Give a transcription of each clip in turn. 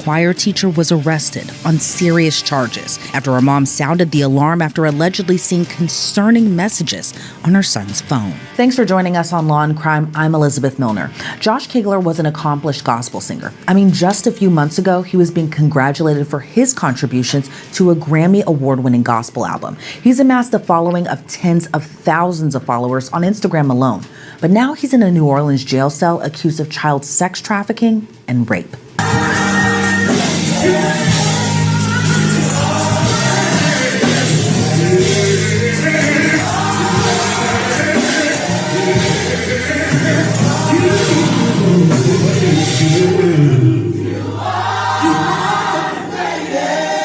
Choir teacher was arrested on serious charges after her mom sounded the alarm after allegedly seeing concerning messages on her son's phone. Thanks for joining us on Law and Crime. I'm Elizabeth Milner. Josh Kegler was an accomplished gospel singer. Just a few months ago, he was being congratulated for his contributions to a Grammy award-winning gospel album. He's amassed a following of tens of thousands of followers on Instagram alone. But now he's in a New Orleans jail cell accused of child sex trafficking and rape.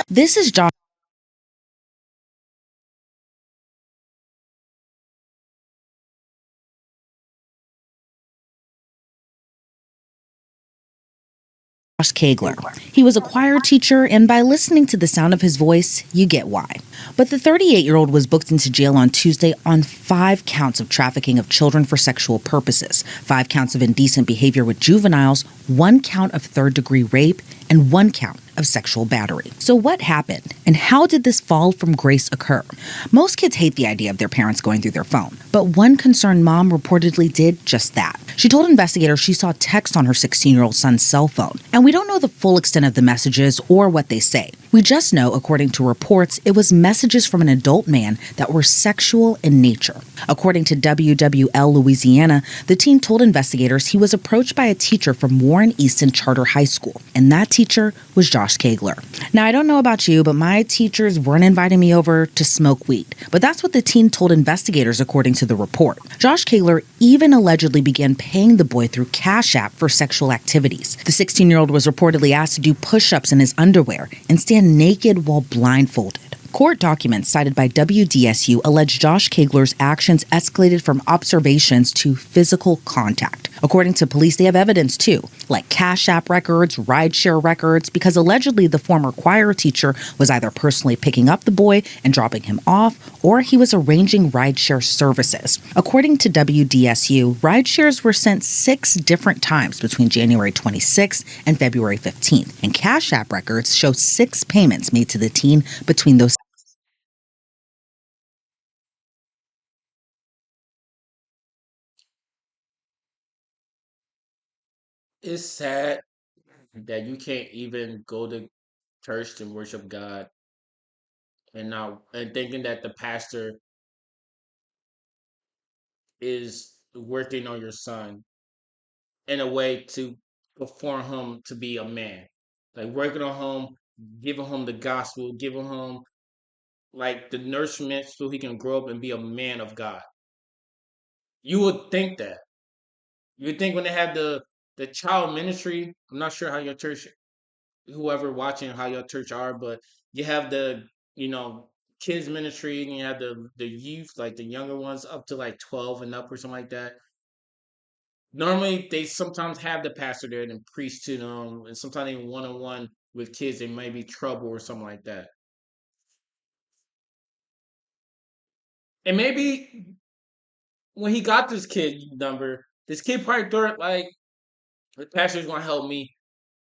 This is Josh Kegler. He was a choir teacher, and by listening to the sound of his voice, you get why. But the 38-year-old was booked into jail on Tuesday on 5 counts of trafficking of children for sexual purposes, 5 counts of indecent behavior with juveniles, 1 count of third-degree rape, and 1 count of sexual battery. So what happened, and how did this fall from grace occur? Most kids hate the idea of their parents going through their phone, but one concerned mom reportedly did just that. She told investigators she saw text on her 16-year-old son's cell phone, and we don't know the full extent of the messages or what they say. We just know, according to reports, it was messages from an adult man that were sexual in nature. According to WWL Louisiana, the teen told investigators he was approached by a teacher from Warren Easton Charter High School, and that teacher was Josh Kegler. Now, I don't know about you, but my teachers weren't inviting me over to smoke weed. But that's what the teen told investigators, according to the report. Josh Kegler even allegedly began paying the boy through Cash App for sexual activities. The 16-year-old was reportedly asked to do push-ups in his underwear and stand naked while blindfolded. Court documents cited by WDSU allege Josh Kegler's actions escalated from observations to physical contact. According to police, they have evidence too, like Cash App records, rideshare records, because allegedly the former choir teacher was either personally picking up the boy and dropping him off, or he was arranging rideshare services. According to WDSU, rideshares were sent 6 different times between January 26th and February 15th, and Cash App records show 6 payments made to the teen between those. It's sad that you can't even go to church to worship God and thinking that the pastor is working on your son in a way to perform him to be a man. Like working on him, giving him the gospel, giving him like the nourishment so he can grow up and be a man of God. You would think that. You would think when they have the child ministry, I'm not sure how your church whoever watching how your church are, but you have the you know kids ministry and you have the youth, like the younger ones up to like 12 and up or something like that. Normally they sometimes have the pastor there and preach to them, and sometimes they one-on-one with kids they might be trouble or something like that. And maybe when he got this kid number, this kid probably thought like the pastor's gonna help me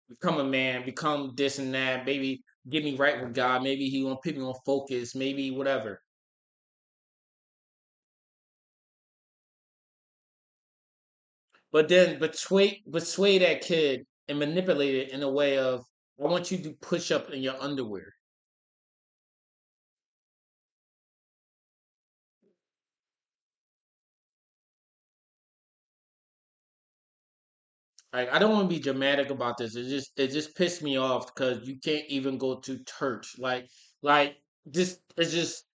become a man, become this and that, maybe get me right with God, maybe he gonna put me on focus, maybe whatever. But sway that kid and manipulate it in a way of I want you to push up in your underwear. Like I don't want to be dramatic about this. It just pissed me off because you can't even go to church. Like this it's just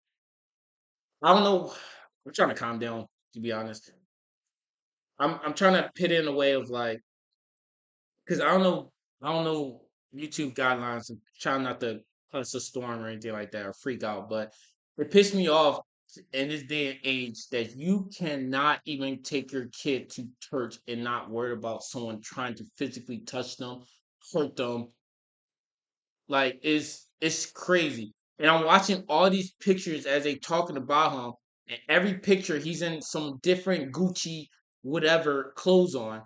I don't know. I'm trying to calm down to be honest. I'm trying to put it in a way of like because I don't know YouTube guidelines and try not to cuss a storm or anything like that or freak out, but it pissed me off in this day and age that you cannot even take your kid to church and not worry about someone trying to physically touch them, hurt them. Like it's crazy. And I'm watching all these pictures as they talking about him, and every picture he's in some different Gucci whatever clothes on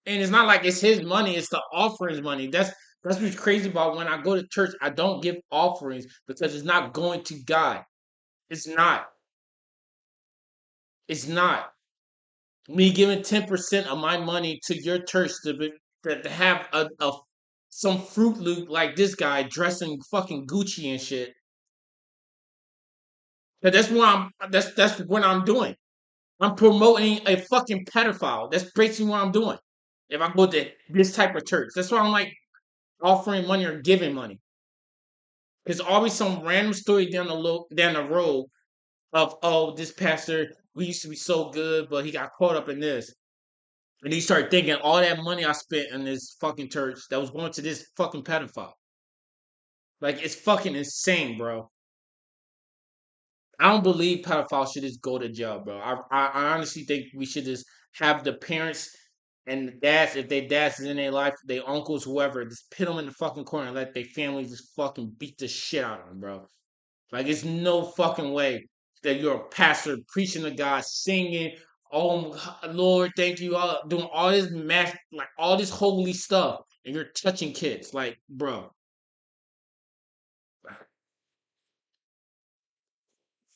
And it's not like it's his money, it's the offerings money. That's what's crazy about when I go to church, I don't give offerings because it's not going to God. It's not. It's not. Me giving 10% of my money to your church to have a some Fruit Loop like this guy dressing fucking Gucci and shit. But that's what I'm doing. I'm promoting a fucking pedophile. That's basically what I'm doing. If I go to this type of church, that's why I'm like offering money or giving money. There's always some random story down the road of, oh, this pastor, we used to be so good, but he got caught up in this. And he started thinking all that money I spent in this fucking church that was going to this fucking pedophile. Like, it's fucking insane, bro. I don't believe pedophiles should just go to jail, bro. I honestly think we should just have the parents and the dads, if their dads is in their life, their uncles, whoever, just put them in the fucking corner and let their families just fucking beat the shit out of them, bro. Like, it's no fucking way that you're a pastor preaching to God, singing, "Oh Lord, thank you," all doing all this mass, like all this holy stuff, and you're touching kids, like, bro.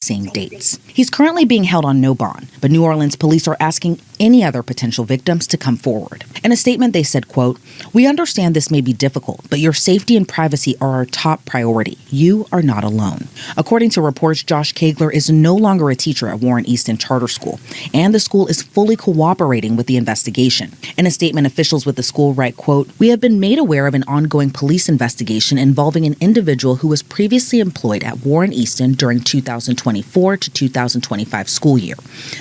Same dates. He's currently being held on no bond, but New Orleans police are asking any other potential victims to come forward. In a statement, they said, quote, "We understand this may be difficult, but your safety and privacy are our top priority. You are not alone." According to reports, Josh Kegler is no longer a teacher at Warren Easton Charter School, and the school is fully cooperating with the investigation. In a statement, officials with the school write, quote, "We have been made aware of an ongoing police investigation involving an individual who was previously employed at Warren Easton during 2024 to 2025 school year.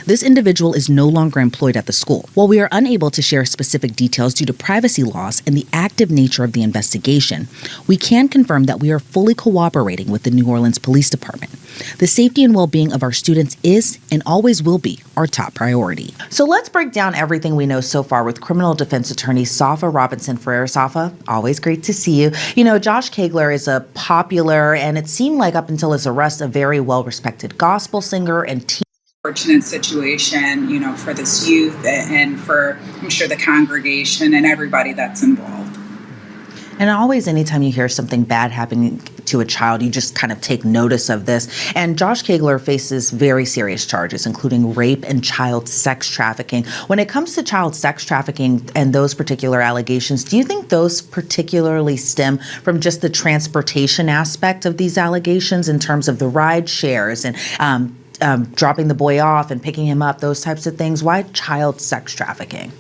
This individual is no longer employed at the school. While we are unable to share specific details due to privacy laws and the active nature of the investigation, we can confirm that we are fully cooperating with the New Orleans Police Department. The safety and well-being of our students is and always will be our top priority." So let's break down everything we know so far with criminal defense attorney Safa Robinson Ferrer. Safa, always great to see you. You know, Josh Kegler is a popular, and it seemed like up until his arrest, a very well-respected gospel singer and fortunate situation, for this youth and for, I'm sure, the congregation and everybody that's involved. And always, anytime you hear something bad happening to a child, you just kind of take notice of this. And Josh Kegler faces very serious charges, including rape and child sex trafficking. When it comes to child sex trafficking and those particular allegations, do you think those particularly stem from just the transportation aspect of these allegations in terms of the ride shares and dropping the boy off and picking him up, those types of things? Why child sex trafficking?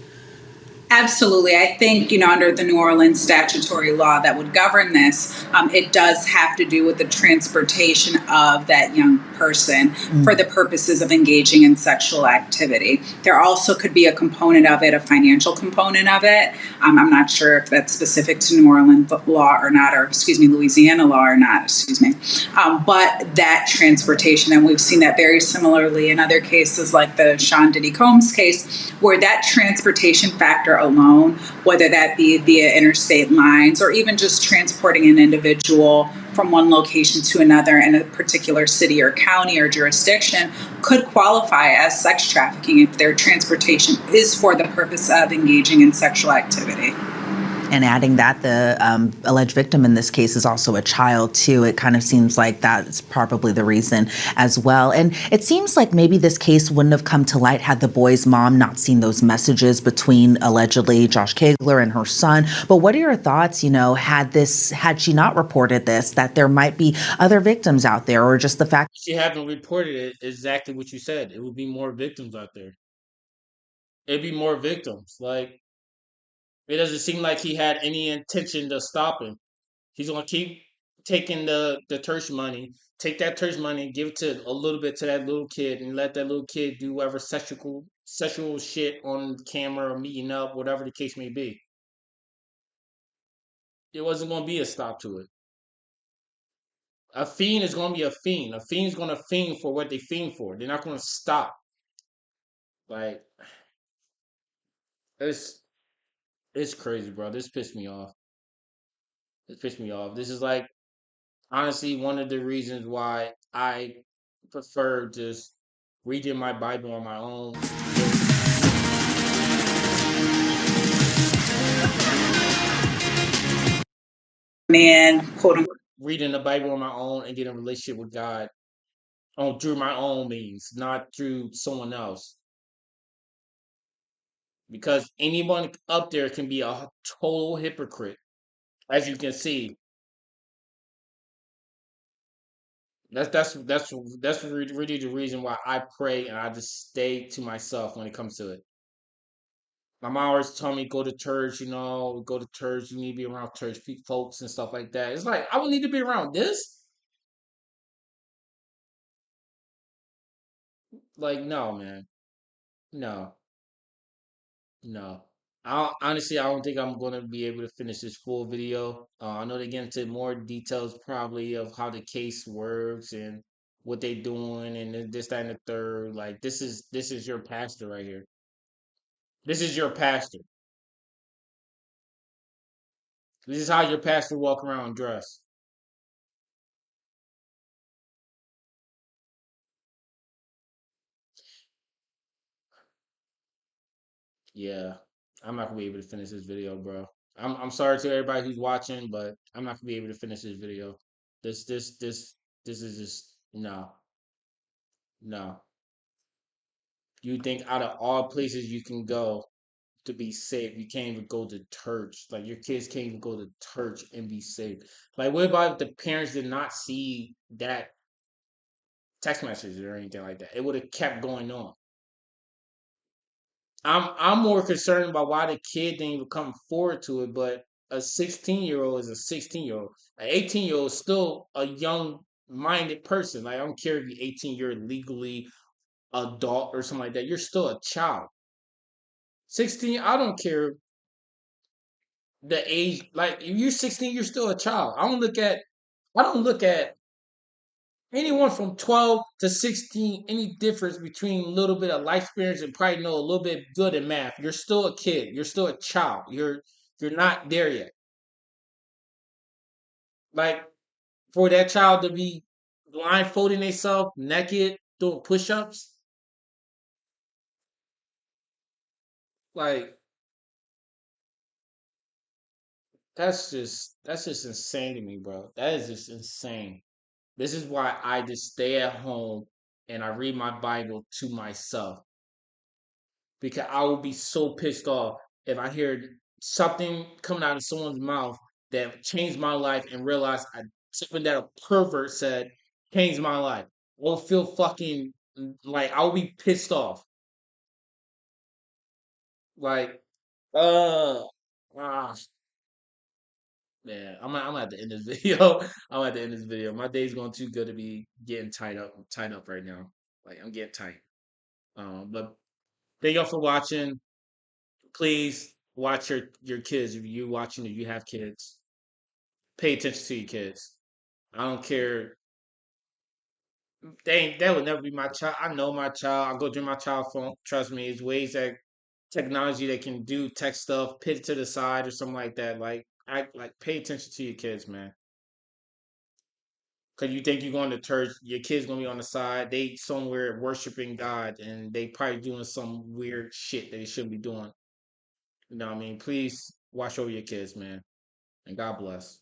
Absolutely. I think, under the New Orleans statutory law that would govern this, it does have to do with the transportation of that young person for the purposes of engaging in sexual activity. There also could be a component of it, a financial component of it. I'm not sure if that's specific to New Orleans law or not, or Louisiana law or not, but that transportation, and we've seen that very similarly in other cases like the Sean Diddy Combs case, where that transportation factor alone, whether that be via interstate lines or even just transporting an individual from one location to another in a particular city or county or jurisdiction, could qualify as sex trafficking if their transportation is for the purpose of engaging in sexual activity. And adding that the alleged victim in this case is also a child, too. It kind of seems like that's probably the reason as well. And it seems like maybe this case wouldn't have come to light had the boy's mom not seen those messages between allegedly Josh Kegler and her son. But what are your thoughts, had she not reported this, that there might be other victims out there, or just the fact She haven't reported it, exactly what you said. It would be more victims out there. It'd be more victims. Like, it doesn't seem like he had any intention to stop him. He's gonna keep taking the church money, take that church money, and give it to a little bit to that little kid, and let that little kid do whatever sexual shit on camera or meeting up, whatever the case may be. There wasn't gonna be a stop to it. A fiend is gonna be a fiend. A fiend's gonna fiend for what they fiend for. They're not gonna stop. Like, it's it's crazy, bro. This pissed me off. This pissed me off. This is like honestly one of the reasons why I prefer just reading my Bible on my own. man, quote unquote. reading the Bible on my own and getting a relationship with God on through my own means, not through someone else. Because anyone up there can be a total hypocrite, as you can see. That's really the reason why I pray and I just stay to myself when it comes to it. My mom always told me go to church, go to church. You need to be around church folks and stuff like that. It's like I would need to be around this. Like no, man, no, no. Honestly, I don't think I'm going to be able to finish this full video. I know they get into more details probably of how the case works and what they doing and this, that, and the third. Like this is your pastor right here. This is your pastor. This is how your pastor walk around dressed. Yeah, I'm not gonna be able to finish this video, bro. I'm sorry to everybody who's watching, but I'm not gonna be able to finish this video. This is just no, no. You think out of all places you can go to be safe, you can't even go to church. Like your kids can't even go to church and be safe. Like what about if the parents did not see that text message or anything like that? It would have kept going on. I'm more concerned about why the kid didn't even come forward to it, but a 16-year-old is a 16-year-old. An 18-year-old is still a young minded person. Like I don't care if you're 18, you're legally adult or something like that. You're still a child. 16, I don't care the age. Like if you're 16, you're still a child. I don't look at anyone from 12 to 16 any difference between a little bit of life experience and probably know a little bit good at math. You're still a kid. You're still a child. You're not there yet. Like for that child to be blindfolding themselves naked doing push-ups, like that's just insane to me, bro. That is just insane. This is why I just stay at home and I read my Bible to myself because I will be so pissed off if I hear something coming out of someone's mouth that changed my life and realize something that a pervert said changed my life. I will feel fucking like I will be pissed off. Like, uh, ah, man, I'm at the end of this video. I'm at the end of this video. My day's going too good to be getting tied up right now. Like I'm getting tight. But thank y'all for watching. Please watch your kids. If you watching, if you have kids, pay attention to your kids. I don't care. That would never be my child. I know my child. I go through my child phone. Trust me, it's ways that technology that can do tech stuff, put it to the side or something like that. Like I like pay attention to your kids, man. Cause you think you're going to church, your kids gonna be on the side. They somewhere worshiping God, and they probably doing some weird shit that they shouldn't be doing. You know what I mean? Please watch over your kids, man, and God bless.